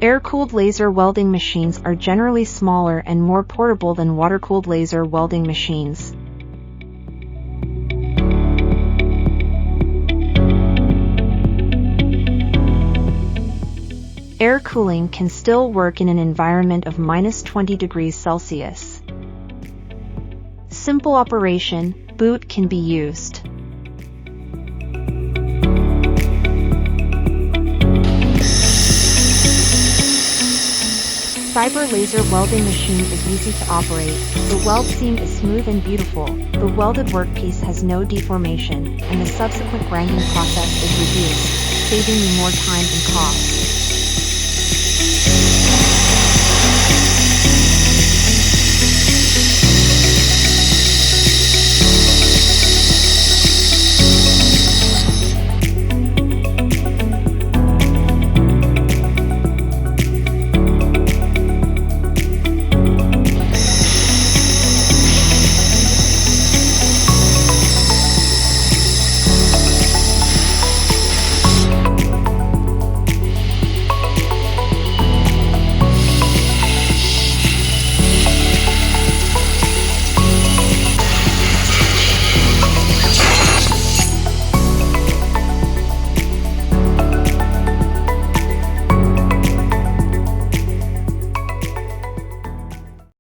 Air-cooled laser welding machines are generally smaller and more portable than water-cooled laser welding machines. Air cooling can still work in an environment of -20 degrees Celsius. Simple operation, boot can be used. Fiber laser welding machine is easy to operate. The weld seam is smooth and beautiful, the welded workpiece has no deformation, and the subsequent grinding process is reduced, saving you more time and cost.